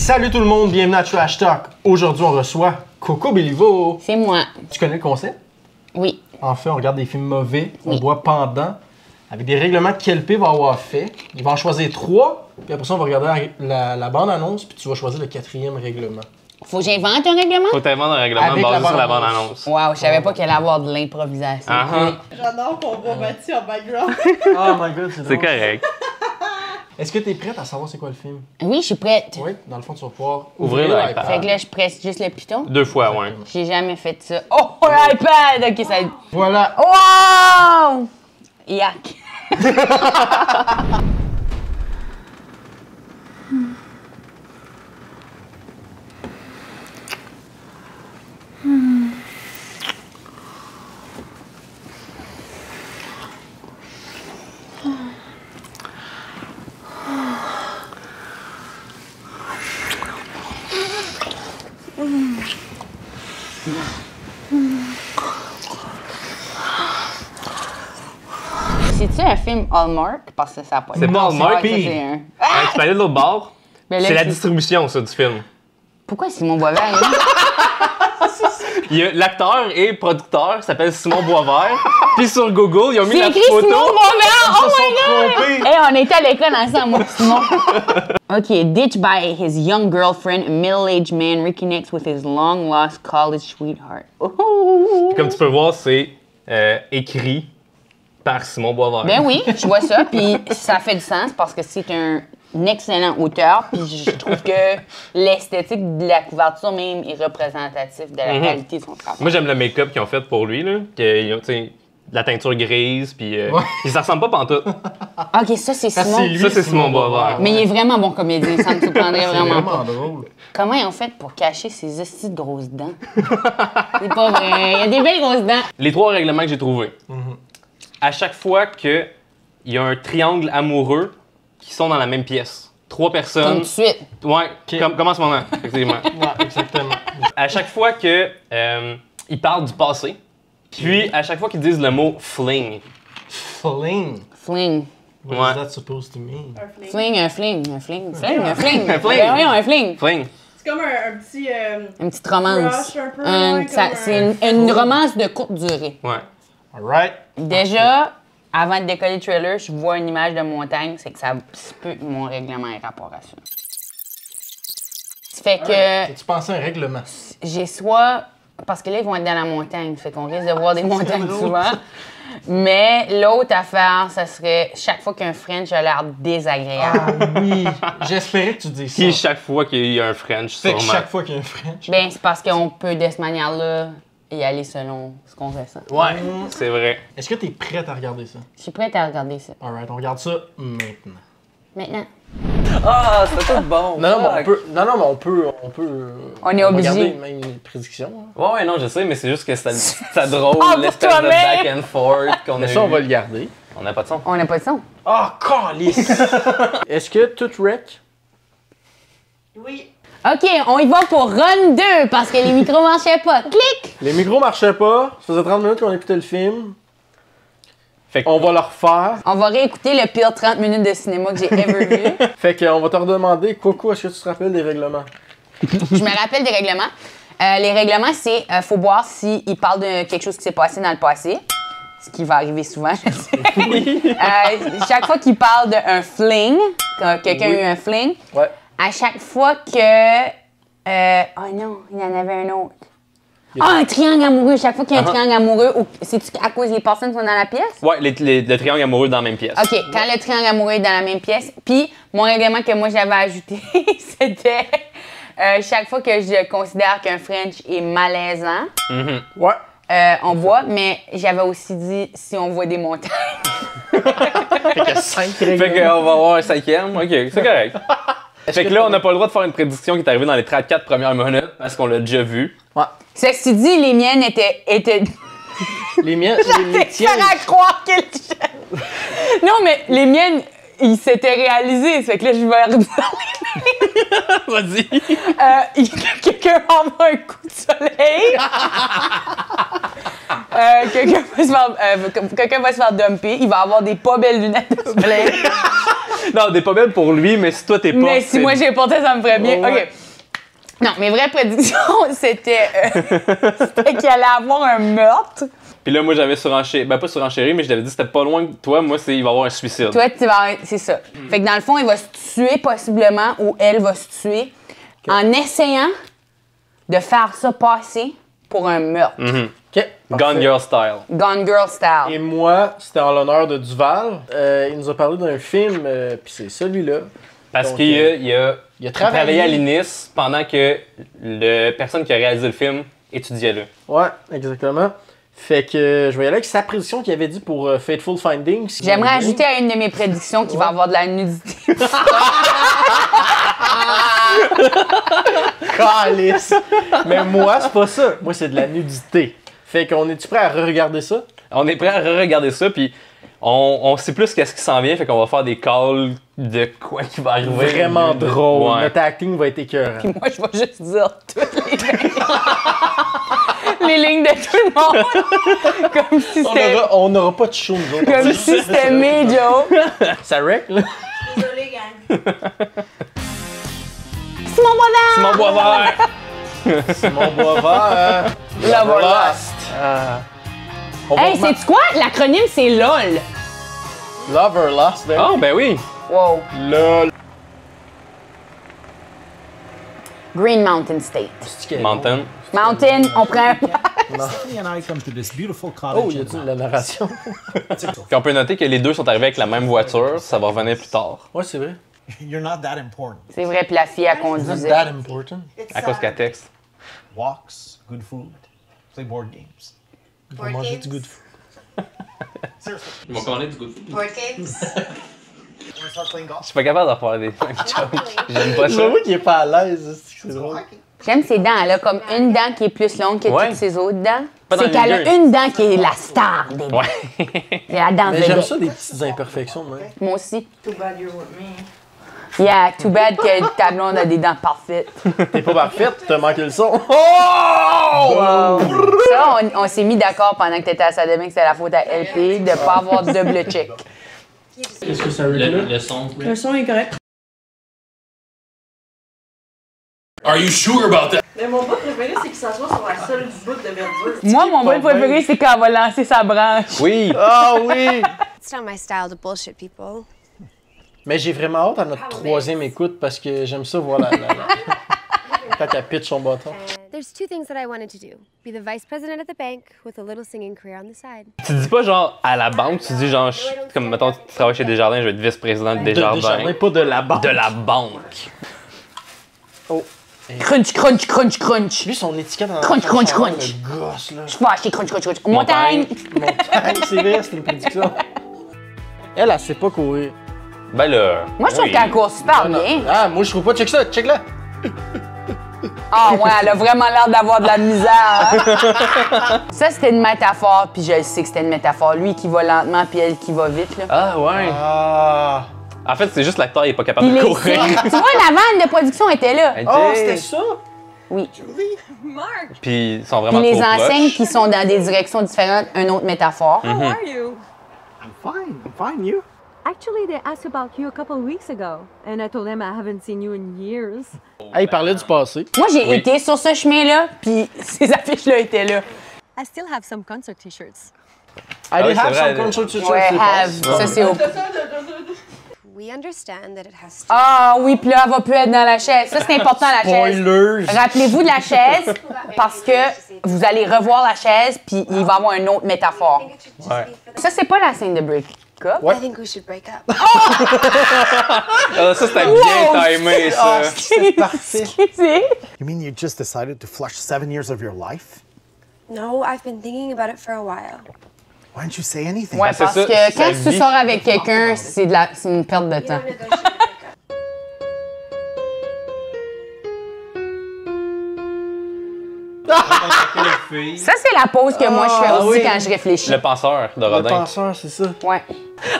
Salut tout le monde, bienvenue à Trash Talk. Aujourd'hui, on reçoit Coco Béliveau. C'est moi. Tu connais le concept? Oui. En fait, on regarde des films mauvais, on boit pendant, avec des règlements que Kelpé va avoir fait. Il va en choisir 3, puis après ça, on va regarder la bande-annonce, puis tu vas choisir le 4e règlement. Faut que j'invente un règlement? Faut t'inventer un règlement Avec basé la sur la bande-annonce. bande-annonce. Wow, je savais pas qu'il allait avoir de l'improvisation. J'adore qu'on voit Mathieu en background. Oh my god, c'est C'est drôle. correct. Est-ce que tu es prête à savoir c'est quoi le film? Oui, je suis prête. Oui, dans le fond, tu vas pouvoir Ouvrir ouvrir l'iPad. Fait que là, je presse juste le piton. 2 fois, ouais. J'ai jamais fait ça. Oh, l'iPad! Ok, ça. Voilà. Wow! Yak! C'est-tu un film Hallmark? Parce que ça n'a pas C'est pas Hallmark, ça, puis- c'est un... Tu peux aller de l'autre bord. Mais là, C'est la c'est- distribution, ça, du film. Pourquoi Simon Boisvert? Hein? L'acteur et producteur s'appelle Simon Boisvert. Puis sur Google, ils ont mis C'est la écrit photo. Simon Boisvert! Oh Ils se my god! sont trompés. Hey, on était à l'école ensemble, moi pis Simon. OK, ditched by his young girlfriend, a middle-aged man reconnects with his long-lost college sweetheart. Oh. Comme tu peux voir, c'est écrit par Simon Boisvert. Ben oui, je vois ça, puis ça fait du sens parce que c'est un excellent auteur, puis je trouve que l'esthétique de la couverture même est représentative de la qualité de son travail. Moi, j'aime le make-up qu'ils ont fait pour lui, là. Qu'ils ont, tu sais, de la teinture grise, puis ils s'en ressemblent pas pantoute. OK, ça, c'est Ça, Simon. c'est lui, Ça, c'est Simon Boisvert. Mais il est vraiment bon comédien, ça me surprendrait C'est vraiment vraiment pas. drôle. Comment ils ont fait pour cacher ces hosties de grosses dents? C'est pas vrai, il y a des belles grosses dents. Les 3 règlements que j'ai trouvés. À chaque fois qu'il y a un triangle amoureux qui sont dans la même pièce. 3 Comme personnes. tout de suite. Ouais, comme en ce moment, effectivement. Ouais, exactement. À chaque fois que ils parlent du passé, puis à chaque fois qu'ils disent le mot fling. Fling. Fling. What Ouais. is that supposed to mean? Un fling. Fling, un fling, un fling, fling, un fling. Un fling. Ben voyons, un fling. Fling. C'est comme un petit. Une petite romance. Rush un peu, ouais, comme C'est une romance de courte durée. Ouais. Alright. Déjà, avant de décoller le trailer, je vois une image de montagne, c'est que ça se peut que mon règlement ait rapport à ça. Fait que Tu pensais à un règlement? j'ai soit... Parce que là, ils vont être dans la montagne, fait qu'on risque de voir des montagnes souvent. Mais l'autre affaire, ça serait chaque fois qu'un French a l'air désagréable. Ah oui. J'espérais que tu dises ça. Qui chaque fois qu'il y a un French, Fait que sûrement. chaque fois qu'il y a un French. Ben, c'est parce qu'on peut, de cette manière-là, y aller selon ce qu'on ressent. Ouais, c'est vrai. Est-ce que tu es prête à regarder ça? Je suis prête à regarder ça. Alright, on regarde ça maintenant. Maintenant. Ah, c'est tout bon. Non, mais on peut. On est obligé. regarder même les prédictions. hein. Ouais, non, je sais, mais c'est juste que c'est drôle, Ah, pour l'espèce de toi-même. back and forth qu'on a Mais ça, on eu. va le garder. On n'a pas de son. On n'a pas de son. Ah, calice! Est-ce que tout rec? Oui. OK, on y va pour run 2 parce que les micros marchaient pas. Clic! Les micros marchaient pas. Ça faisait 30 minutes qu'on écoutait le film. Fait que On va le refaire. On va réécouter le pire 30 minutes de cinéma que j'ai ever vu. Fait qu'on va te redemander, Coco, est-ce que tu te rappelles des règlements? Je me rappelle des règlements. Les règlements, c'est faut boire s'il parle de quelque chose qui s'est passé dans le passé. Ce qui va arriver souvent, je sais. Chaque fois qu'il parle d'un fling, que quelqu'un a eu un fling, Ouais. à chaque fois que... oh non, il y en avait un autre. Ah, un triangle amoureux. Chaque fois qu'il y a un triangle amoureux, c'est-tu à cause les personnes sont dans la pièce? ouais, le triangle amoureux dans la même pièce. OK, quand le triangle amoureux est dans la même pièce. Puis, mon règlement que moi j'avais ajouté, c'était chaque fois que je considère qu'un French est malaisant, Ouais. on boit, mais j'avais aussi dit si on voit des montagnes. Fait que 5 Fait règlements. qu'on va avoir un 5e. Ok, c'est correct. Fait que là, on n'a pas le droit de faire une prédiction qui est arrivée dans les 34 premières minutes parce qu'on l'a déjà vu. Ouais. Ceci dit, les miennes étaient Les miens, les tiens. faire à croire qu'elles... Non, mais les miennes, ils s'étaient réalisés. Fait que là, je vais redire. Vas-y. Quelqu'un envoie un coup de soleil. quelqu'un va se faire dumper, il va avoir des pas belles lunettes de soleil. Non, des pas belles pour lui, mais si toi t'es pas. Mais si moi j'ai porté, ça me ferait bien. Ouais. OK. Non, mes vraies prédictions, c'était qu'il allait avoir un meurtre. Puis là, moi, j'avais surenchéri. Ben, pas surenchéri, mais je t'avais dit que c'était pas loin de toi. Moi, il va y avoir un suicide. Toi, c'est ça. Fait que dans le fond, il va se tuer possiblement, ou elle va se tuer, en essayant de faire ça passer pour un meurtre. OK. Gone Parfait. Girl style. Gone Girl style. Et moi, c'était en l'honneur de Duval. Il nous a parlé d'un film, puis c'est celui-là. Parce Donc, qu'il a travaillé à l'INIS pendant que la personne qui a réalisé le film étudiait là. Ouais, exactement. Fait que je vais y aller avec sa prédiction qu'il avait dit pour Fateful Findings. J'aimerais ajouter à une de mes prédictions qu'il va y avoir de la nudité. Calice! Mais moi, c'est pas ça. Moi, c'est de la nudité. Fait qu'on est-tu prêt à re-regarder ça? On est prêt à re-regarder ça, puis on sait plus qu'est-ce qui s'en vient, fait qu'on va faire des calls de quoi qui va arriver. Vraiment drôle. Ouais. Notre acting va être écœurant. Puis moi, je vais juste dire toutes les lignes. Les lignes de tout le monde. Comme si c'était... On n'aura pas de show, nous autres. Comme si c'était mes jokes. Ça wreck, là? Désolé, gang. Simon Boisvert! Simon Boisvert! Simon Boisvert. Loverlust. On va Hey, sais-tu quoi? L'acronyme, c'est LOL. Loverlust. Ben Ah, ben oui! Wow. LOL. Green Mountain State. Mountain. Mountain, on prend un... He and I come to this beautiful cottage. Oh, y a-tu la narration? Puis on peut noter que les deux sont arrivés avec la même voiture, ça va revenir plus tard. Ouais, c'est vrai. You're not that important. C'est vrai, puis la fille, elle Not conduisait. that important. À cause qu'elle texte. Walks, good food, play board games. On va manger du good food. Ils vont commander du goût. Board games. Wanna start playing golf? Je suis pas capable de faire des jokes. J'aime pas Je ça. vois qu'il est pas à l'aise. C'est drôle. J'aime ses dents. Elle a comme une dent qui est plus longue que Ouais. toutes ses autres dents. Pas dans C'est le qu'elle a milieu. une dent qui est la star des dents. Ouais. C'est la dent Mais de j'aime lait. ça, des petites imperfections, moi. Moi aussi. Too bad you're with me. Yeah, too bad que ta blonde a des dents parfaites. T'es pas parfaite, t'as manqué le son. Oh! Ça, on s'est mis d'accord pendant que t'étais à la salle de bain que c'était la faute à LP de pas avoir de double check. Qu'est-ce que ça veut dire? Le son. Le son est correct. Are you sure about that? Mais mon bout préféré, c'est qu'il s'assoit sur la seule bout de verdure. Moi, mon bol préféré, c'est quand elle va lancer sa branche. Oui! Ah oui! It's not my style to bullshit people. Mais j'ai vraiment hâte à notre troisième écoute parce que j'aime ça voir quand elle pitch son bâton. There's two things that I wanted to do. Be the vice president at the bank with a little singing career on the side. Tu dis pas genre à la banque, tu dis genre, comme mettons, tu travailles chez Desjardins, je vais être vice-président de Desjardins. Desjardins, pas de la banque. De la banque. Oh. Crunch, crunch, crunch, crunch. Lui, son étiquette en Crunch, crunch, crunch. Le gosse, là. Je vais acheter crunch, crunch, crunch. Montagne. Montagne, c'est vrai, c'est une prédiction. Elle sait pas courir. Ben là. Moi, je trouve oui. qu'elle court super bien. Ah, moi, je trouve pas. Check ça, check là. Ah ouais, elle a vraiment l'air d'avoir de la misère. Hein? Ça, c'était une métaphore, puis je sais que c'était une métaphore. Lui qui va lentement, puis elle qui va vite. Là. Ah ouais. Ah. En fait, c'est juste l'acteur, il est pas capable Puis de les courir. signes. Tu vois, la vanne de production était là. Oh, c'était ça? Oui. Puis ils sont Puis vraiment les trop enseignes proches. qui sont dans des directions différentes, une autre métaphore. How are you? I'm fine, you? Actually, they asked about you a couple weeks ago, and I told them I haven't seen you in years. Ah, il parlait du passé. Moi, j'ai Oui. été sur ce chemin-là, puis ces affiches-là étaient là. I still have some concert t-shirts. I did oui, have c'est vrai, some concert t-shirts. Ouais, c'est have. bon. Ça, c'est au... We understand that it has to. Ah oui, puis là, elle va plus être dans la chaise. Ça, c'est important, la chaise. Spoilers. Rappelez-vous de la chaise, parce que vous allez revoir la chaise, puis il va y avoir une autre métaphore. I think it should just be for the- Ça, c'est pas la scène de break-up. I think we should break up. Ah, ça, c'était bien timé, ça. C'est parfait. Excusez. You mean you just decided to flush 7 years of your life? No, I've been thinking about it for a while. Why didn't you say anything? Ouais, c'est parce ça, que sa quand tu vie. sors avec quelqu'un, c'est une perte de temps. We negotiate a breakup. Ça, c'est la pause que moi, je fais aussi oui. quand je réfléchis. Le penseur de Le Rodin. penseur, c'est ça. Ouais.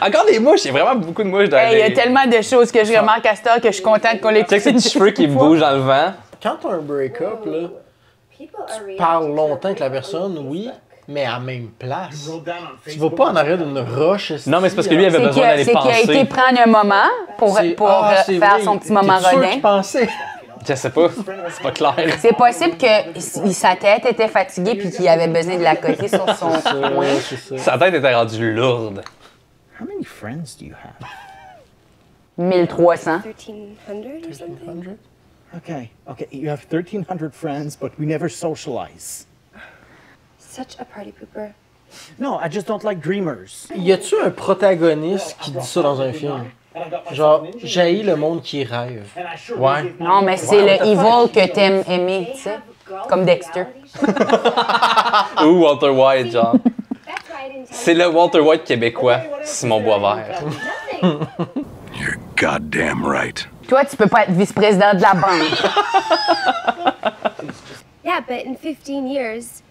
Encore des mouches, il y a vraiment beaucoup de mouches dans Hey, il y a les... tellement de choses que je remarque à cette heure que je suis contente qu'on les Check ces petits cheveux qui bougent dans le vent. Quand t'as un break-up, là, People are parles longtemps avec la personne, oui, Mais à la même place. Tu vas pas en arrière d'une roche. Non, mais c'est parce que lui, il avait C'est besoin d'aller qu'il a été penser. prendre un moment pour C'est- c'est faire vrai. son petit moment T'es sûr rodin. qu'il pensait? Je sais pas. C'est pas clair. C'est possible que sa tête était fatiguée puis qu'il avait besoin de la coquille sur son coin. Ouais, c'est ça. Sa tête était rendue lourde. How many friends do you have? 1300. 1300 or something? Okay, okay, you have 1,300 friends, but we never socialize. Such a party pooper. No, I just don't like dreamers. Y a-tu un protagoniste qui dit ça dans un film? Genre, j'haïs le monde qui rêve. Ouais. Non, mais c'est le evil que t'aimes aimer, tu sais. Comme Dexter. Ou Walter White, genre. C'est le Walter White québécois, Simon Boisvert. You're goddamn right. Toi, tu peux pas être vice-président de la banque. Yeah, but in 15 years,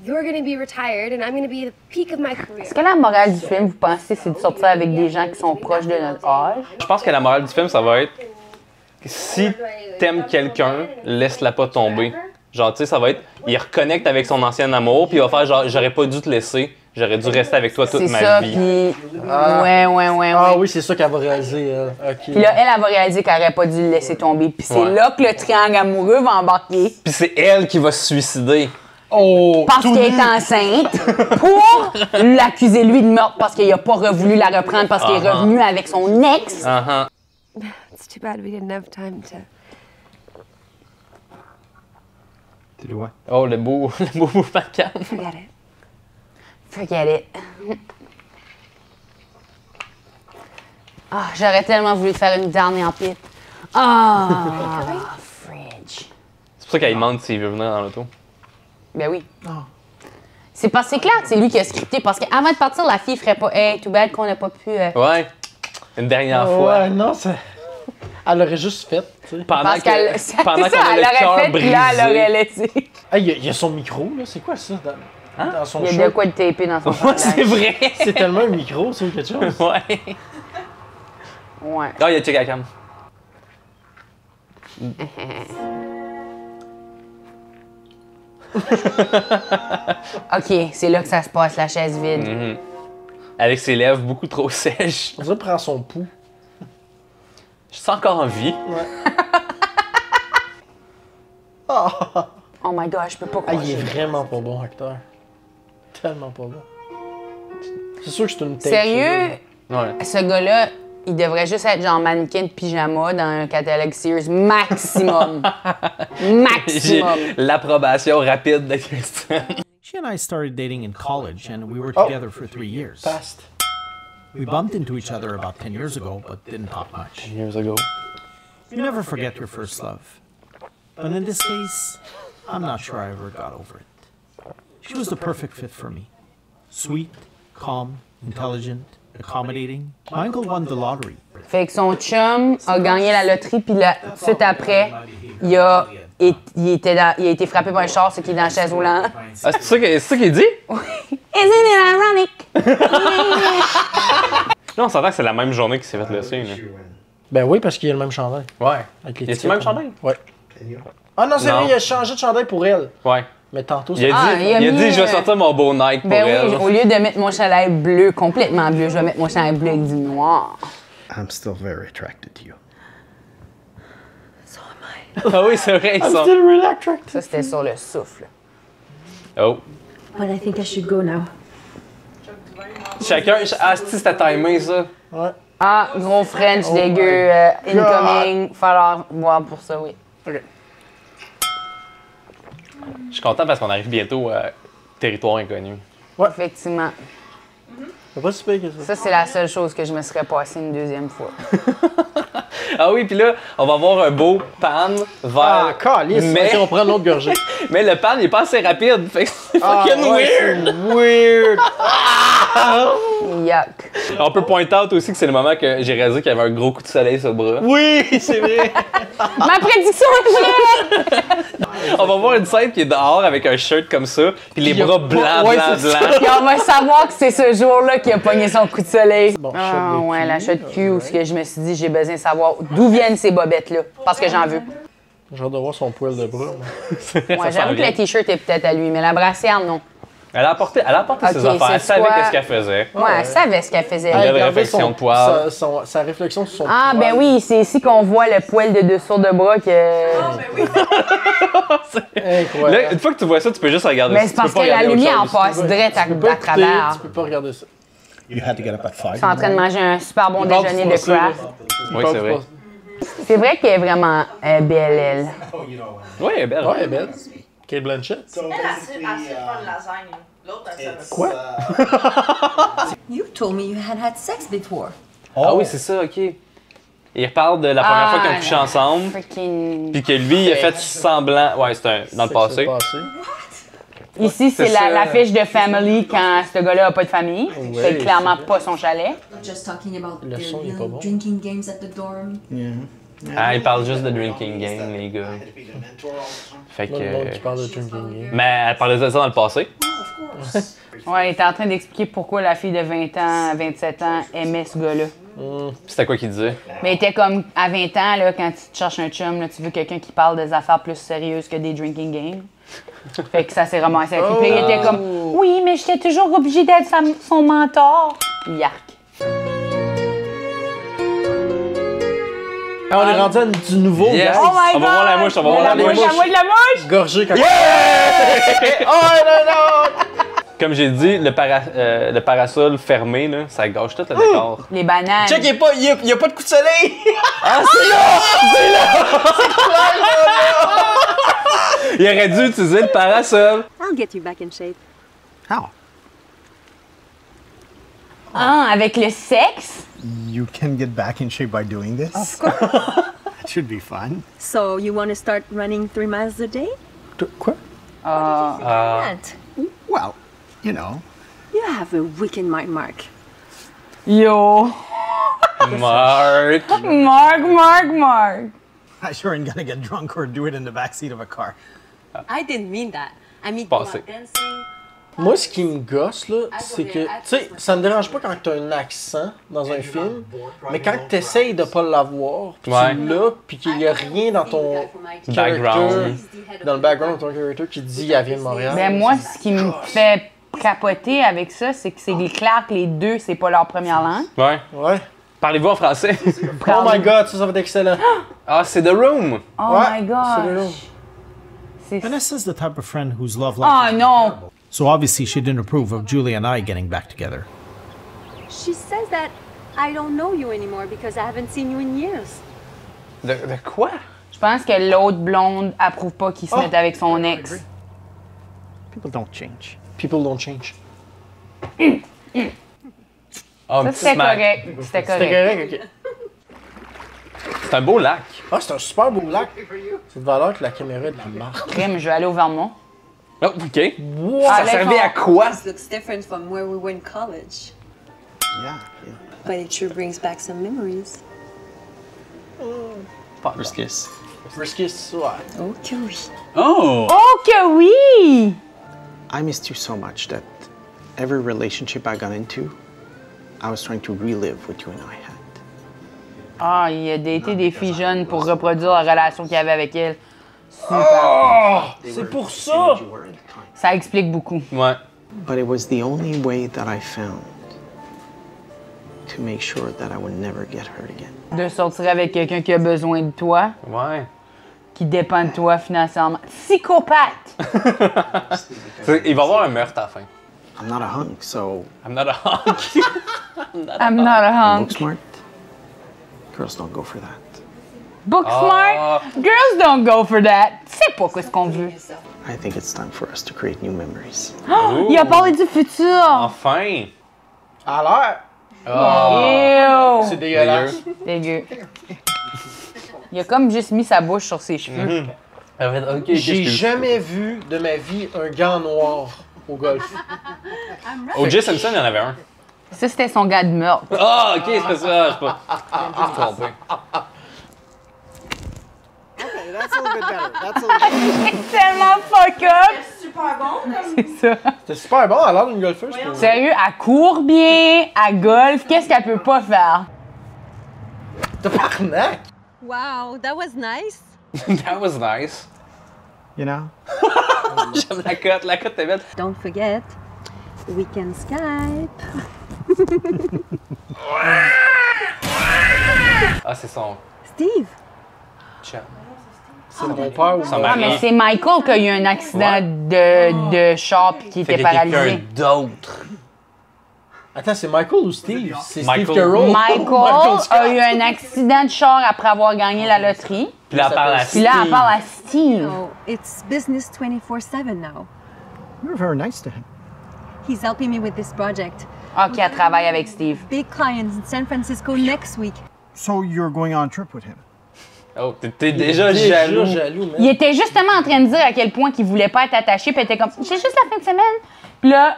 you're gonna be retired and I'm gonna be at the peak of my career. Est-ce que la morale du film, vous pensez, c'est de sortir avec des gens qui sont proches de notre âge? Je pense que la morale du film, ça va être si t'aimes quelqu'un, laisse-la pas tomber. Genre, tu sais, ça va être, il reconnecte avec son ancien amour, puis il va faire genre, j'aurais pas dû te laisser, j'aurais dû rester avec toi toute C'est ma ça, vie. puis... Ouais. Ah oui, c'est ça qu'elle va réaliser, elle. Ok. Puis là, elle va réaliser qu'elle aurait pas dû le laisser tomber. Puis c'est Ouais. là que le triangle amoureux va embarquer. Puis c'est elle qui va se suicider. Oh! Parce qu'elle est enceinte pour l'accuser lui de meurtre parce qu'il a pas voulu la reprendre parce qu'il est revenu avec son ex. Uh-huh. It's too bad we didn't have time to. To do what? Oh, le beau mouvement de cam. Forget it. Forget it. Ah, j'aurais tellement voulu faire une dernière pipe. Ah, fridge. C'est pour ça qu'elle demande s'il veut venir dans l'auto. Ben oui. C'est parce que c'est clair que c'est lui qui a scripté. Parce qu'avant de partir, la fille ferait pas « Hey, too bad qu'on n'a pas pu... Ouais. Une dernière fois. Ouais, non, ça... Elle l'aurait juste fait, tu sais. Pendant Parce qu'elle... pendant c'est qu'on ça, a elle le l'aurait cœur fait, puis là, elle aurait brisé. laissé. Hey, il y a son micro, là. C'est quoi ça? Dans son Il y a show? de quoi de taper dans son Ouais, c'est chandail. vrai. C'est tellement un micro, ça, ou quelque chose. Ouais. Ouais. Ah, il y a check à la cam. OK, c'est là que ça se passe, la chaise vide. Avec ses lèvres beaucoup trop sèches. On dirait prendre son pouls. Je suis encore en vie. Oh my God, je peux pas Ah, croire il est ça. vraiment pas bon, acteur. Tellement pas bon. C'est sûr que c'est une take. Sérieux, Ouais. ce gars-là, il devrait juste être genre mannequin de pyjama dans un catalogue Sears maximum. J'ai Maximum. l'approbation rapide de Christian. She and I started dating in college, and we were Oh. together for 3 years. Fast. We bumped into each other about 10 years ago, but didn't talk much. Years ago. You never forget your first love. But in this case, I'm not sure I ever got over it. She was the perfect fit for me. Sweet, calm, intelligent, accommodating. My uncle won the lottery. Fait que son chum a gagné la loterie, puis là, tout de suite après, il a été frappé par un char, ce qui est dans la chaise roulante. Ah, c'est ça qu'il dit? Isn't it ironic? Là, on s'entend que c'est la même journée qu'il s'est fait laisser. Là. Ben oui, parce qu'il a le même chandail. Ouais. Avec Y les a-tu le même chandail? Ouais. Ah non, c'est Non. vrai, il a changé de chandail pour elle. Ouais. Mais tantôt, Il a dit, Ah, il a il a mis, dit je vais sortir mon beau Nike pour Ben elle. oui, au lieu de mettre mon chandail bleu, complètement bleu, je vais mettre mon chandail bleu avec du noir. I'm still very attracted to you. Ah oui, c'est vrai, ils sont. still really attracted. Ça, c'était sur le souffle. Oh. But I think I should go now. Chacun. Ah, c'était timé, ça. Ouais. Ah, gros French Oh dégueu, incoming, falloir boire pour ça, oui. Ok. Je suis content parce qu'on arrive bientôt à territoire inconnu. Effectivement. C'est pas si pire que ça. Ça, c'est la seule chose que je me serais passée une deuxième fois. Ah oui, puis là, on va avoir un beau pan vers. Ah, calice. mais, Ok, on prend l'autre gorgée. mais le pan, il est pas assez rapide. Fait que c'est Ah, fucking ouais, weird. c'est weird. Yuck. On peut pointer out aussi que c'est le moment que j'ai réalisé qu'il y avait un gros coup de soleil sur le bras. Oui, c'est vrai. Ma prédiction est vraie! On va voir une scène qui est dehors avec un shirt comme ça, puis les Il y a bras pas- blancs, ouais, blancs, c'est ça. blancs. Puis on va savoir que c'est ce jour-là qu'il a pogné son coup de soleil. Bon, Ah shot de ouais, cul. la shot de cul, où ce que je me suis dit, j'ai besoin de savoir d'où viennent ces bobettes-là, parce que j'en veux. J'ai hâte de voir son poil de bras. moi. Ouais, j'avoue que le t-shirt est peut-être à lui, mais la brassière, non. Elle a apporté ses Ok, affaires. Elle c'est savait quoi? qu'est-ce qu'elle faisait. Ouais, elle savait ce qu'elle faisait. Elle avait Regardez réflexion de poil. Sa réflexion sur son Ah, poil. ben oui, c'est ici qu'on voit le poil de dessous de bras que. Incroyable. Là, une fois que tu vois ça, tu peux juste regarder Mais ça. c'est Tu peux parce pas que la regarder autre lumière chose. passe direct Tu peux pas à écouter, travers. tu peux pas regarder ça. You had to get up at 5. Ils sont en train de manger un super bon Il parle déjeuner du de fossé, là. craft. Il Oui, parle c'est du vrai. fossé. C'est vrai qu'elle est vraiment belle, elle. Oui, elle est belle. Ouais, elle est belle. Kate Blanchett. Elle a su faire de lasagne. L'autre, elle savait pas. Quoi? You told me you had had sex before. Ah oui, c'est ça, ok. Il reparle de la première fois qu'ils ont couché ensemble, Freaking. puis que lui, il a fait semblant. Ouais, c'était dans le passé. Ici, c'est C'est ça. la fiche de family quand ce gars-là a pas de famille. C'est clairement pas son chalet. Just talking about Le their son, il est pas little bon. drinking games at the dorm. Ah, il parle juste de drinking game, les gars. Fait Moi, le monde qui que. parle de drinking game. Mais elle parlait de ça dans le passé. Ouais, il était en train d'expliquer pourquoi la fille de 20 ans, 27 ans aimait ce gars-là. C'était quoi qu'il disait? Mais il était comme à 20 ans, là, quand tu te cherches un chum, là, tu veux quelqu'un qui parle des affaires plus sérieuses que des drinking games. Fait que ça s'est ramassé avec lui. Puis il était comme, oui, mais j'étais toujours obligée d'être son mentor. Yark. Ah, on est rendu à du nouveau, Yes. gars. Oh my On va voir la mouche, on va voir la mouche. La mouche, la mouche! Gorgé quand Oh, non! Comme j'ai dit, le parasol fermé, là, ça gâche tout le décor. Les bananes. Check, il y a pas de coup de soleil! Il aurait dû utiliser le parasol. I'll get you back in shape. How? Ah, avec le sexe? You can get back in shape by doing this? Of course. That should be fun. So you want to start running 3 miles a day? Quoi? Can't. Well, you know. You have a weekend mind, Mark. Yo! Marc. Mark! I sure ain't gonna get drunk or do it in the backseat of a car. I didn't mean that. I mean, Passé. dancing. Moi, ce qui me gosse, là, c'est que, tu sais, ça me dérange pas quand t'as un accent dans un film, mais quand t'essayes de pas l'avoir, pis Ouais. tu l'as, pis qu'il y a rien dans ton Background. dans le background de ton character qui dit qu'elle vient de Montréal. Ben moi, ce qui me fait capoter avec ça, c'est que c'est clair que les deux, c'est pas leur première langue. Ouais. Ouais. Parlez-vous en français? Oh my god, ça va être excellent. Ah, c'est The Room. Oh Ouais, my c'est le long. gosh! C'est... Vanessa's the type of friend whose love life Oh is non! incredible. So obviously she didn't approve of Julie and I getting back together. She says that I don't know you anymore because I haven't seen you in years. De quoi? Je pense que l'autre blonde approuve pas qu'il se mette avec son ex. People don't change. People don't change. Oh, un Ça, petit c'était smack. correct. C'était C'était correct. correct, ok. C'est un beau lac. Ah, c'est un super beau lac. C'est de valeur que la caméra est de la marque. Crème, je vais aller au Vermont. Oh, OK. Ah, Ça servait à quoi? This looks different from where we were in college. Yeah. But it sure brings back some memories. First kiss. Risqué, ouais. Oh, que oui. Oh! Oh que oui! I missed you so much that every relationship I got into, I was trying to relive what you and I had. Ah, il a daté des filles jeunes pour reproduire la relation qu'il avait avec elle. Super. Oh! C'est pour ça! Ça explique beaucoup. Ouais. But it was the only way that I found to make sure that I would never get hurt again. De sortir avec quelqu'un qui a besoin de toi, Ouais. qui dépend de toi financièrement. Psychopathe! Il va y avoir un meurtre à la fin. I'm not a hunk, so I'm not a hunk. I'm not a book hunk. smart. Girls don't go for that. Book smart? Girls don't go for that. C'est pas ce qu'on veut. I think it's time for us to create new memories. Il a parlé du futur! Enfin. À l'air! Ew! C'est dégueulasse. Dégueu. Il a comme juste mis sa bouche sur ses cheveux. J'ai jamais vu de ma vie un gant noir au golf. O.J. Simpson, il y en avait un. Ça, c'était son gars de meurtre. Ah, OK, c'est ça. Je suis pas... Je me suis trompé. Okay, that's a little bit better. That's a little bit Tellement fuck up! Super bon. C'est ça. C'était super bon à l'air d'une golfeuse. pour- Sérieux, elle court bien, elle golf, qu'est-ce qu'elle peut pas faire? Tabarnak! Wow, that was nice. That was nice. You know? J'aime la cote est belle. Don't forget, We can Skype. Ah, c'est son Steve. chat. C'est mon père ou Son Ah, mari. mais c'est Michael qui a eu un accident de char puis qui Fait était qu'il y a quelqu'un paralysé. d'autre. Attends, c'est Michael ou Steve? C'est Steve Michael. Carroll. Michael Scott. a eu un accident de char après avoir gagné la loterie. Puis là, elle parle à Puis là, elle parle à Steve. Oh, it's business 24/7 now. You're very nice to him. He's helping me with this project. OK, elle travaille avec Steve. Big clients in San Francisco next week. So you're going on a trip with him? Oh, t'es déjà jaloux. man. Il était justement en train de dire à quel point qu'il voulait pas être attaché, puis elle était comme, c'est juste la fin de semaine. Puis là,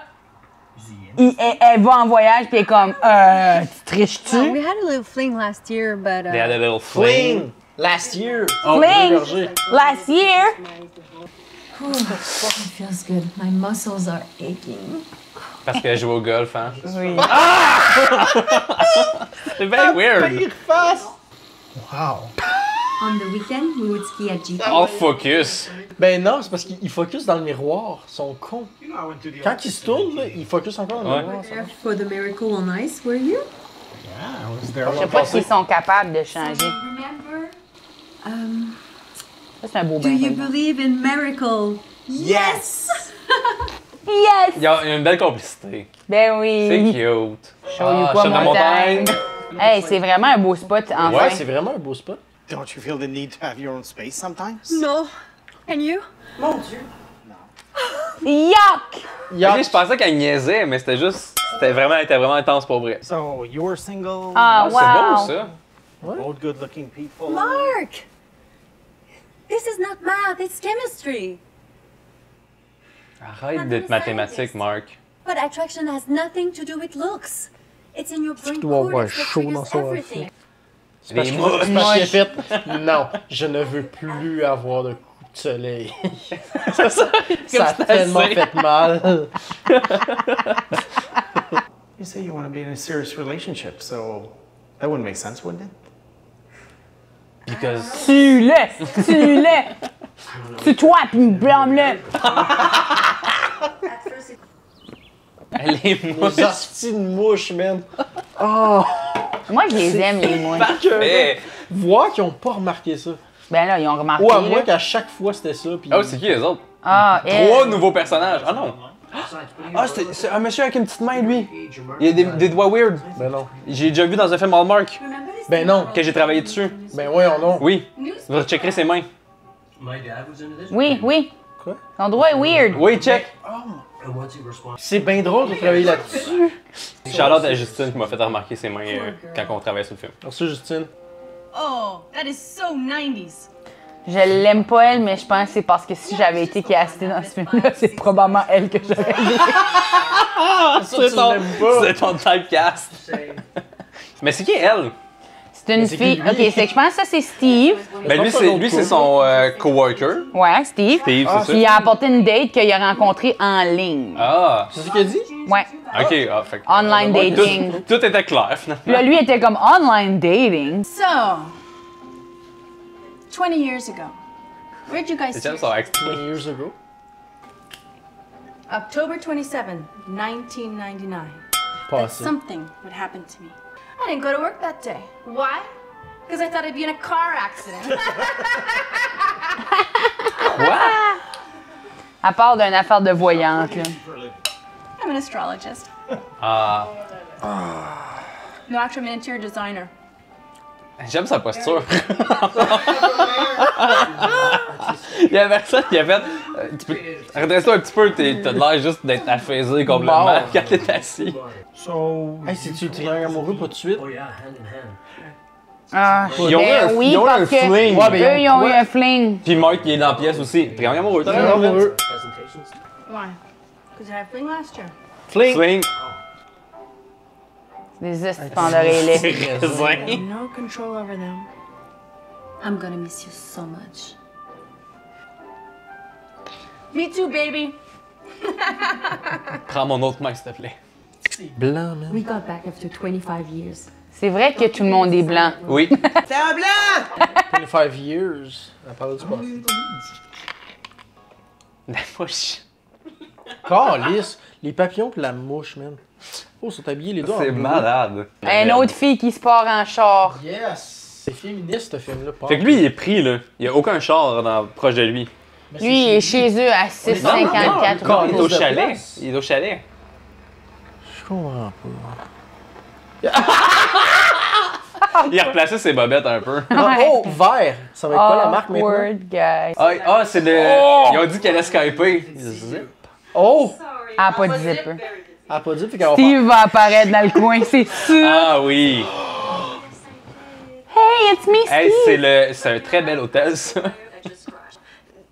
elle va en voyage, puis elle est comme, tu triches-tu? We had a little fling last year, but They had a little fling. Fling! Last year! Fling! Last year! It feels good. My muscles are aching. Parce qu'elle joue au golf, hein. Oui. C'est bien weird. Pire face! Wow. On the weekend, we would ski at Jeep. All focus. Ben non, c'est parce qu'il focus dans le miroir. Ils sont cons. Quand il se tourne, là, il focus encore dans le Ouais. miroir. ça va. For the Miracle on Ice, were you? Yeah, I was there. Je sais pas s'ils sont capables de changer. Remember? Ça, c'est un beau Do bain. you believe in miracle? Yes! Yes! Il y a une belle complicité. Ben C'est oui. cute. Show you quoi, Chute de montagne? Hey, c'est vraiment un beau spot, enfin. Ouais, c'est vraiment un beau spot. Don't you feel the need to have your own space sometimes? no. And you? Mon Dieu. Yuck! Ok, je pensais qu'elle niaisait, mais c'était juste. Elle était vraiment intense pour vrai. So you're single, Ah, C'est wow! beau ça. both good-looking people. Mark! This is not math, it's chemistry. Arrête d'être mathématique, Mark. But attraction has nothing to do with looks. It's in your brain dois avoir cortex that chaud dans triggers son everything. C'est parce Les que- mouches. c'est parce qu'il a fait. Non, je ne veux plus avoir de coups de soleil. Ça a tellement fait mal. You say you want to be in a serious relationship, so that wouldn't make sense, wouldn't it? Because. Tue-le! Tue-toi, puis blâme-le! Les Les mouches. hosties de mouches, man. Moi, je les aime, les mouches. Eh. Voir qu'ils ont pas remarqué ça. Ben là, ils ont remarqué. Ou à moins là. qu'à chaque fois c'était ça. Puis... Oh, c'est qui les autres? Ah, elle. 3 nouveaux personnages. Ah non. Ah, c'est un monsieur avec une petite main, lui. Il a des doigts weird. Ben non. J'ai déjà vu dans un film Hallmark Ben non. que j'ai travaillé dessus. Ben voyons non. Oui. Vous checkerez ses mains. Oui, oui. Quoi? Son doigt est weird. Oui, check. C'est bien drôle de travailler là-dessus. Charlotte à Justine qui m'a fait remarquer ses mains quand on travaillait sur le film. Merci Justine. Oh, that is so 90s. Je l'aime pas, elle, mais je pense que c'est parce que si j'avais été castée dans ce film-là, c'est probablement elle que j'aurais aimé. C'est ton typecast. Mais c'est qui elle? C'est une c'est fille. qui, lui? Ok, c'est que je pense que ça, c'est Steve. Ben lui, c'est son coworker. Ouais, Steve. Steve, c'est Puis il ça? a apporté une date qu'il a rencontrée en ligne. Ah. C'est ce qu'il a dit? Ouais. Ok, ah, fait que- Online dating. Tout était clair, finalement. Puis là, lui était comme online dating. So, 20 years ago, where'd you guys J'aime meet? son accent. 20 years ago. October 27, 1999. That Passé. something would happen to me. I didn't go to work that day. Why? Because I thought I'd be in a car accident. À part d'une affaire de voyante, là. I'm an astrologist. Ah. No, actually, I'm an interior designer. J'aime sa posture. Il y a personne qui a fait. Tu peux. Redresse-toi un petit peu, t'as l'air juste d'être affaisé complètement Mort. quand t'es assis. So, Hey, c'est-tu le triangle amoureux, pas de suite? Ah, Ils ont eu ben un- oui, ils ont eu parce un que fling. Ouais, ben, eux, ils ont eu quoi? un fling. Puis Mike, il est dans la pièce aussi. Triangle amoureux, t'as Triangle raison. amoureux. Why? Because I had a fling last year. Fling. Fling. Des espadrilles d'oreilles. I have no control over them. I'm gonna miss you so much. Me too, baby. Prends mon autre main, s'il te plaît. Blanc, man. We got back after 25 years. C'est vrai que tout le monde est blanc. Oui. 25 years. On parle du passé. La mouche. Calice. Les papillons pis la mouche, man. Oh, ils sont habillés les deux en C'est bleu. malade. Une autre fille qui se part en char. Yes! C'est féministe, ce film-là. Fait que lui, il est pris, là. Il y a aucun char proche de lui. Lui, il est chez eux à 6,54. Il est au chalet. Il est au chalet. Je comprends pas. Il a replacé ses bobettes un peu. Oh, vert! Ça va être quoi la marque maintenant? Awkward guy. C'est le. Ils ont dit qu'elle allait skyper. Oh! Ah, pas de zip. Ah, pas dit, fait qu'on va Steve va apparaître dans le coin, c'est sûr. Ah oui. Hey, it's me, Steve. Hey, c'est un très bel hôtel, ça.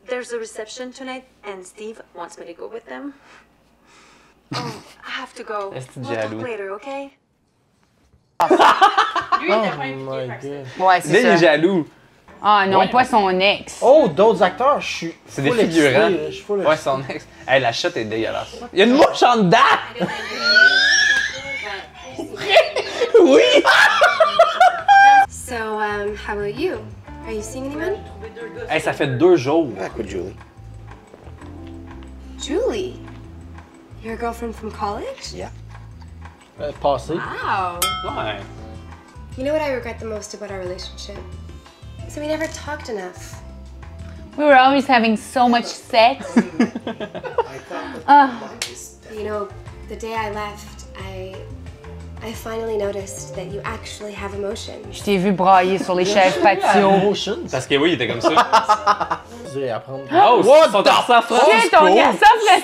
There's a reception tonight, and Steve wants me to go with them. Oh, I have to go. Est-ce que We'll jaloux? talk later, okay? Lui, il était pas impliqué. Ouais, c'est Là, il est ça. jaloux. Ah non, Ouais. pas son ex. Oh, d'autres acteurs, je suis. C'est des full excité, figurants. là, je suis full Ouais, excité. son ex. Hey, la shot est dégueulasse. Il y a une mouche en dedans! Oui! So, how about you? Are you seeing anyone? Hey, ça fait 2 jours. Back with Julie. Julie? Your girlfriend from college? Yeah. Passé. Wow. Ouais. You know what I regret the most about our relationship? So we never talked enough. We were always having so much sex. You know, the day I left, I finally noticed that you actually have emotions. Je t'ai vu brailler sur les chaises patio. Emotions. Parce que oui, il était comme ça. Je dirais apprendre. Oh, What son the garçon Tiens, ton garçon,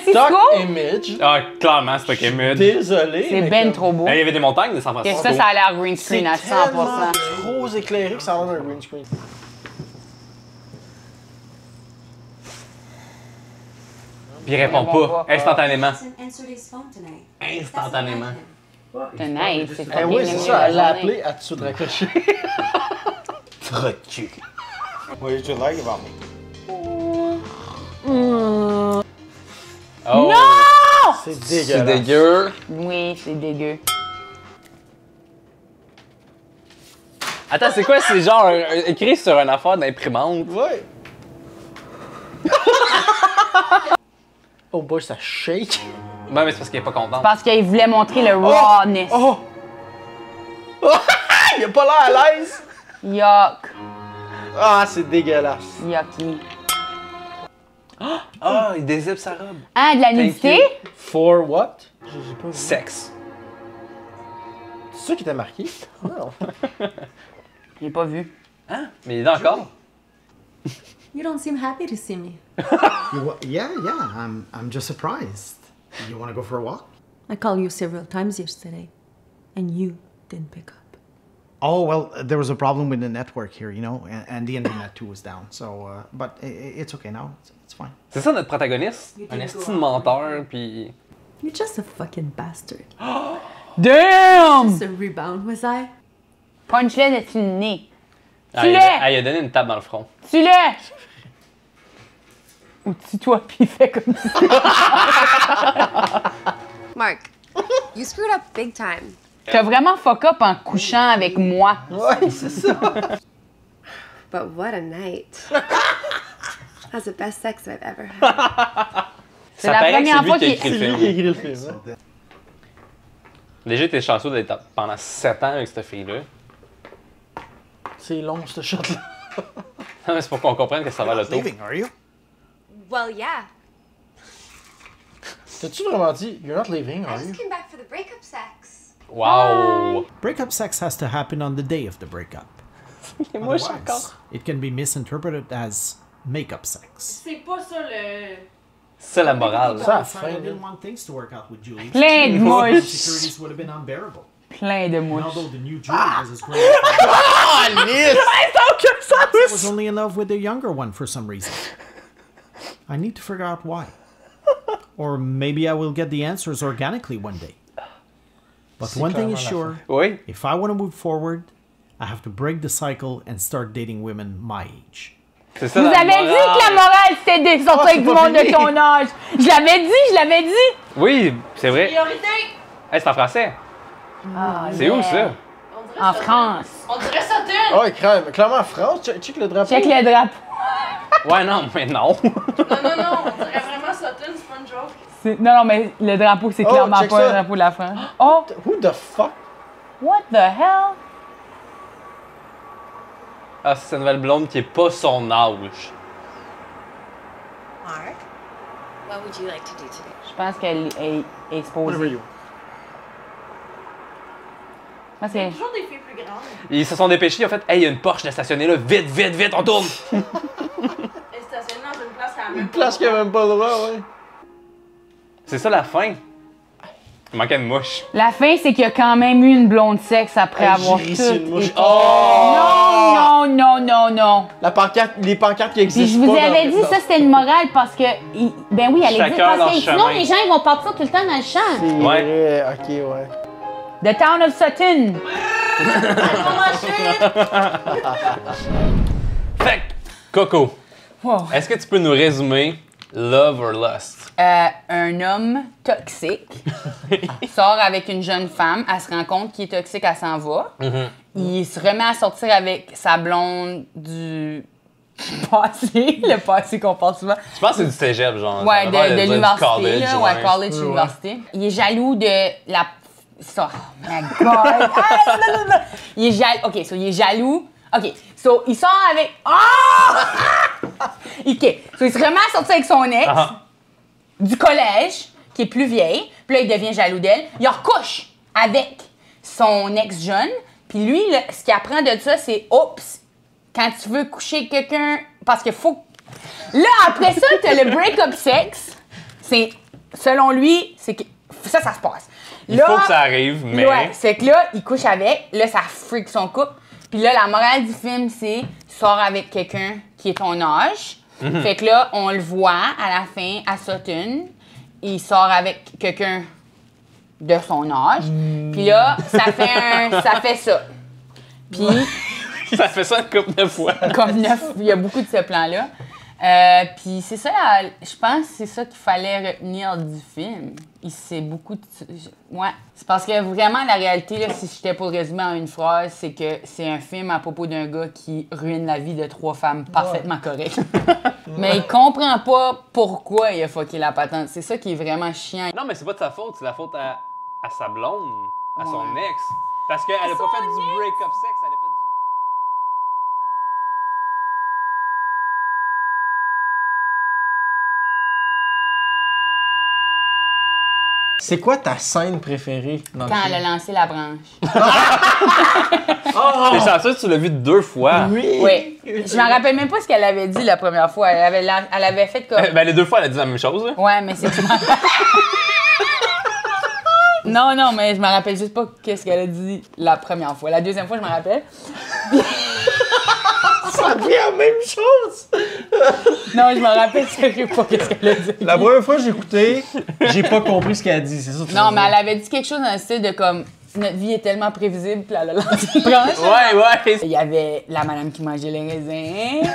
Stock Francisco. image. Ah, clairement, c'est Stock Image. Désolé. C'est mais ben comme- trop beau. Hey, il y avait des montagnes de San Et Francisco. ça a l'air green C'est screen à tellement 100%. trop éclairé que ça a l'air d'un green screen. Puis il répond pas, instantanément. Answered his phone tonight. Instantanément. Tonight, c'est Eh fucking oui, c'est mieux ça, la elle l'a journée. appelé à dessous de raccocher. Trocu. What did you like about me? Oh, Non! C'est c'est dégueulasse. dégueu. Oui, c'est dégueu. Attends, c'est quoi? C'est genre écrit sur une affaire d'imprimante. Ouais. Oh boy, ça shake. Ben, mais c'est parce qu'elle est pas contente. Parce qu'il voulait montrer le rawness. Oh! Il a pas l'air à l'aise. Yuck. Ah, c'est dégueulasse. Yucky. Ah, il dézippe sa robe. Ah, de la nudité? For what? J'ai pas vu. Sexe. C'est ça qui t'a marqué? Non. J'ai pas vu. Hein? Mais il est encore. You don't seem happy to see me. Yeah. I'm just surprised. You want to go for a walk? I called you several times yesterday, and you didn't pick up. Oh, well, there was a problem with the network here, you know, and the internet too was down. So, but it's okay now. It's fine. C'est ça notre protagoniste? Un esti de menteur, puis. You're just a fucking bastard. Damn! Just a rebound, was I? Punch-le de le nez. Ah, Tue-le! il a donné une tape dans le front. Tue-le! Ou tue-toi pis fais comme ça. Mark, you screwed up big time. T'as vraiment fuck up en couchant avec moi. Ouais, c'est ça. But what a night. That's the best sex I've ever had. C'est la première fois qu'il a qu'il... écrit le C'est lui film. qui a écrit le film. Hein? Déjà, t'es chanceux d'être pendant 7 ans avec cette fille-là. C'est long, ce shot-là. Non, mais c'est pour qu'on comprenne que ça va à l'auto. Leaving, are you? Well, yeah. T'as-tu vraiment dit, you're not leaving, I are just you? came back for the breakup sex. Wow! Breakup sex has to happen on the day of the breakup. Moi, je suis Otherwise, encore. it can be misinterpreted as make-up sex. C'est pas ça le. C'est la morale. Ça, à la I fin, là. didn't want things to work out with Julie. Plein de mouches. Insecurities would have been unbearable. Plein de And mouches. although the new Julie was as great I was only in love with the younger one for some reason. I need to figure out why. Or maybe I will get the answers organically one day. But one thing is sure, Oui. if I want to move forward, I have to break the cycle and start dating women my age. C'est ça Vous la avez dit morale. que la morale c'était de sortir c'est avec du pas monde de fini. ton âge. Je l'avais dit. Oui, c'est vrai. Priorité! Hey, c'est en français. C'est où ça? On dirait En Sutton. France. On dirait Sutton! Ouais, clairement en France. Check le drapeau. Check le drapeau. Ouais, non, mais non. Non, on dirait vraiment Sutton, c'est pas une joke. Non, mais le drapeau, c'est Oh, clairement check pas ça. le drapeau de la France. Oh! Who the fuck? What the hell? Ah, c'est sa nouvelle blonde qui est pas son âge. Mark, what would you like to do today? Je pense qu'elle est exposée. Moi, c'est... Toujours des filles plus grandes. Ils se sont dépêchés, ils ont fait hey, il y a une Porsche de stationner là, vite, vite, vite, on tourne! Elle stationne dans une place à la même Une place qui a même pas le droit, ouais. C'est ça la fin. Il manquait une mouche. La fin, c'est qu'il y a quand même eu une blonde sexe après avoir j'ai tout. ri sur une mouche. été- Oh! Non. Les pancartes qui Puis existent je vous pas avais dans- dit, ça c'était une morale parce que, ben oui, elle est Chacun parce leur que sinon chemin. les gens ils vont partir tout le temps dans le champ. C'est Ouais. vrai, ok, ouais. The Town of Sutton. Fait que, Coco, Wow. est-ce que tu peux nous résumer Love or Lust? Un homme toxique sort avec une jeune femme, elle se rend compte qu'il est toxique, elle s'en va. Il se remet à sortir avec sa blonde du passé, le passé qu'on parle souvent. Je pense que c'est du cégep, genre. Ouais, Ça a l'air de du l'université, college, là, ouais. ouais, college, université. Il est jaloux de la... Ça, oh my God! Ah, non. Il est jaloux... OK, il est jaloux. OK, il sort avec... Ah! OK, il se remet à sortir avec son ex du collège, qui est plus vieille. Puis là, il devient jaloux d'elle. Il recouche avec son ex jeune. Puis lui, là, ce qu'il apprend de ça, c'est « Oups! Quand tu veux coucher quelqu'un... Parce qu'il faut... » Là, après ça, t'as le break-up sex. C'est... Selon lui, c'est que... Ça se passe. Il faut que ça arrive, mais... Ouais, c'est que là, il couche avec. Là, ça freak son couple. Puis là, la morale du film, c'est sors avec quelqu'un qui est ton âge. Fait que là, on le voit à la fin à Sutton. Il sort avec quelqu'un de son âge. Puis là, ça fait ça. Puis, Ça fait ça une couple de fois. comme 9, il y a beaucoup de ce plan-là. Puis c'est ça, je pense que c'est ça qu'il fallait retenir du film. C'est beaucoup de... Ouais. C'est parce que vraiment, la réalité, là, si j'étais pour le résumer en une phrase, c'est que c'est un film à propos d'un gars qui ruine la vie de 3 femmes parfaitement correctes. Mais il comprend pas pourquoi il a fucké la patente. C'est ça qui est vraiment chiant. Non, mais c'est pas de sa faute, c'est la faute à sa blonde, à son ex. Parce qu'elle a pas fait du break-up sex, elle a fait du... C'est quoi ta scène préférée dans le Quand film? elle a lancé la branche. T'es chanceux, tu l'as vu 2 fois. Oui. Je m'en rappelle même pas ce qu'elle avait dit la première fois. Elle avait fait comme... Ben, les 2 fois, elle a dit la même chose. Là. Ouais, mais c'est... Non, mais je me rappelle juste pas qu'est-ce qu'elle a dit la première fois. La deuxième fois, je me rappelle. Ça dit la même chose! Non, je me rappelle sérieux pas qu'est-ce qu'elle a dit. La première fois que j'ai écouté, j'ai pas compris ce qu'elle a dit, c'est ça? Non, mais elle avait dit quelque chose dans le style de comme... Notre vie est tellement prévisible, puis elle a lancé une branche. Ouais. Il y avait la madame qui mangeait les raisins.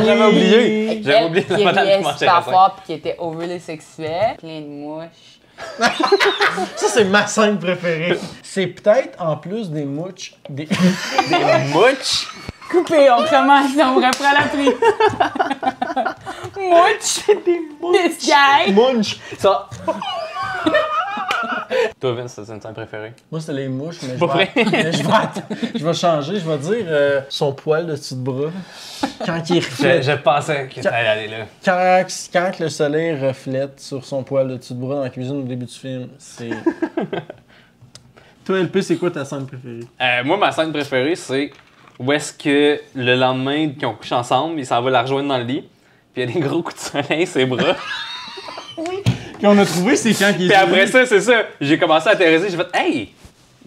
J'avais oublié. J'avais Elle oublié la qui madame riait qui mangeait super les raisins. fort, puis qui était overly sexuelle. Plein de mouches. Ça, c'est ma scène préférée. C'est peut-être, en plus des mouches, des Mouch. Coupé, on commence, on reprend la prise. Mouch! This guy! munch. Ça. Toi, Vince, c'est une scène préférée? Moi, c'est les mouches, mais Pas vrai. je vais changer. Je vais dire son poil de dessus de bras. Quand il reflète. Je pensais que t'allais aller là. Quand le soleil reflète sur son poil de dessus de bras dans la cuisine au début du film, c'est... Toi, LP, c'est quoi ta scène préférée? Moi, ma scène préférée, c'est où est-ce que le lendemain qu'ils ont couché ensemble, il s'en va la rejoindre dans le lit, puis il y a des gros coups de soleil sur ses bras. Puis on a trouvé, c'est quand il est... Puis après ça, c'est ça. J'ai commencé à terrasser, j'ai fait hey!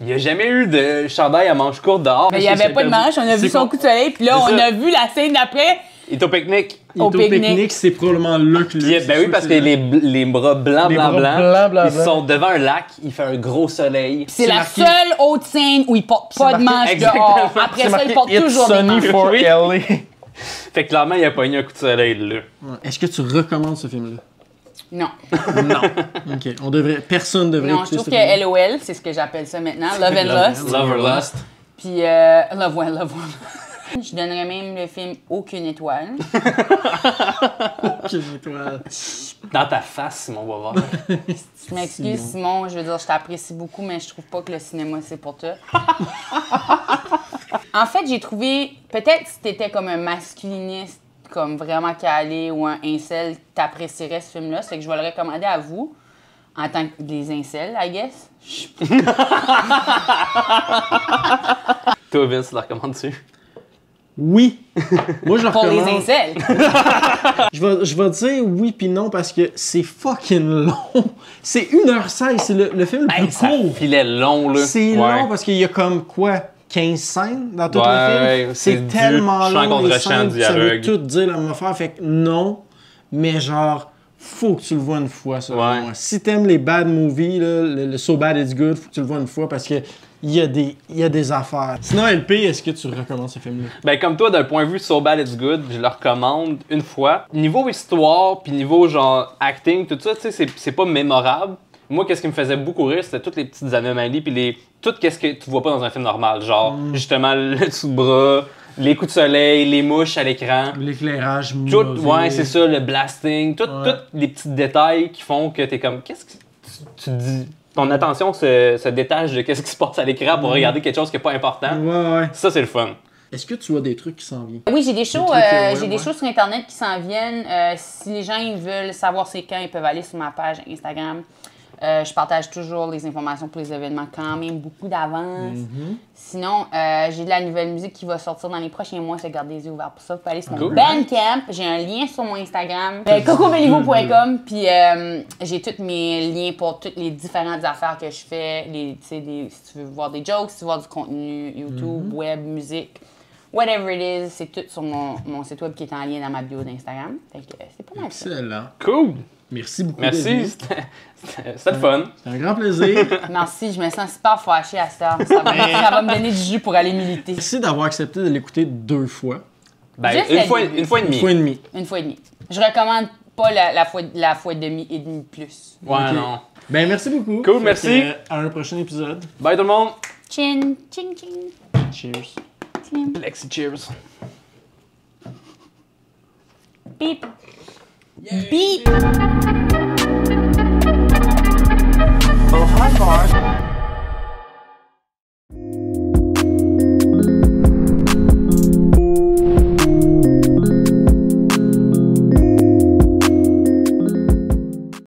Il n'y a jamais eu de chandail à manches courtes dehors. Mais il n'y avait pas de manche, on a vu son coup de soleil, puis là, C'est on ça. a vu la scène d'après. Il est au pique-nique. Il est au pique-nique, c'est probablement là que... Puis, ben oui, parce que les bras blancs, Les blancs, bras blancs, ils blancs. sont devant un lac, il fait un gros soleil. C'est la marqué- seule autre scène où il porte pas de manche exactement. dehors. Après ça, il porte It's toujours des sunny manches. for Oui. LA. Fait que clairement, il a pogné un coup de soleil là. Ouais. Est-ce que tu recommandes ce film-là? Non. Non. OK. Personne devrait Non, je écouter trouve ce film-là. que LOL, c'est ce que j'appelle ça maintenant. Love and Lust. Love or Lust. Puis Love One, Love One. Je donnerais même le film aucune étoile. Aucune étoile. Dans ta face, Simon Boisvert. Je m'excuse, Simon, je veux dire, je t'apprécie beaucoup, mais je trouve pas que le cinéma, c'est pour toi. En fait, j'ai trouvé, peut-être si t'étais comme un masculiniste, comme vraiment calé ou un incel, t'apprécierais ce film-là. C'est que je vais le recommander à vous, en tant que des incels, I guess. Toi, Vince, tu le recommandes-tu? Oui. Moi, je le Pour recommande. les incels. Je vais dire oui puis non parce que c'est fucking long. C'est 1h16, c'est le film le plus Ça court. filait long, là. C'est Ouais. long parce qu'il y a comme quoi 15 scènes dans tout Ouais, le film. ouais, C'est c'est tellement du champ long contre les champ, scènes, ça veut dialogue. tout dire la même affaire. Fait que non, mais genre faut que tu le vois une fois ça. Ouais. Si t'aimes les bad movies, là, le So Bad It's Good, faut que tu le vois une fois parce que il y a des affaires. Sinon LP, est-ce que tu recommandes ce film-là? Ben, comme toi, d'un point de vue So Bad It's Good, je le recommande une fois. Niveau histoire, puis niveau genre acting, tout ça, tu sais, c'est pas mémorable. Moi, qu'est-ce qui me faisait beaucoup rire, c'était toutes les petites anomalies, puis tout qu'est-ce que tu vois pas dans un film normal. Genre, justement, le dessous de bras, les coups de soleil, les mouches à l'écran. L'éclairage Tout, mauvais. ouais, c'est ça, le blasting. Tous les petits détails qui font que t'es comme, qu'est-ce que tu dis? Ton attention se détache de qu'est-ce qui se passe à l'écran pour regarder quelque chose qui est pas important. Ouais. Ça, c'est le fun. Est-ce que tu as des trucs qui s'en viennent? Oui, j'ai des shows, trucs, des shows sur Internet qui s'en viennent. Si les gens ils veulent savoir c'est quand, ils peuvent aller sur ma page Instagram. Je partage toujours les informations pour les événements quand même beaucoup d'avance. Sinon, j'ai de la nouvelle musique qui va sortir dans les prochains mois. Je garde les yeux ouverts pour ça. Vous pouvez aller sur mon Cool. Bandcamp. J'ai un lien sur mon Instagram. cocobeliveau.com. Puis j'ai tous mes liens pour toutes les différentes affaires que je fais. Si tu veux voir des jokes, si tu veux voir du contenu YouTube, web, musique. Whatever it is, c'est tout sur mon site web qui est en lien dans ma bio d'Instagram. Fait que c'est pas mal ça. Excellent. Cool! Merci beaucoup. Merci, David. c'était le fun. C'est un grand plaisir. Merci, je me sens super fâchée à cette heure. Ça va me donner du jus pour aller militer. Merci d'avoir accepté de l'écouter 2 fois. Ben, Juste une la fois et Une fois et demie. Une fois et demie. Je recommande pas la fois et demie plus. Ouais, Ok. non. Ben, merci beaucoup. Cool, Fait merci. que, à un prochain épisode. Bye tout le monde. Chin, ching, ching. Cheers. Lexi, cheers. Beep. Beep. Oh, hi, Mark.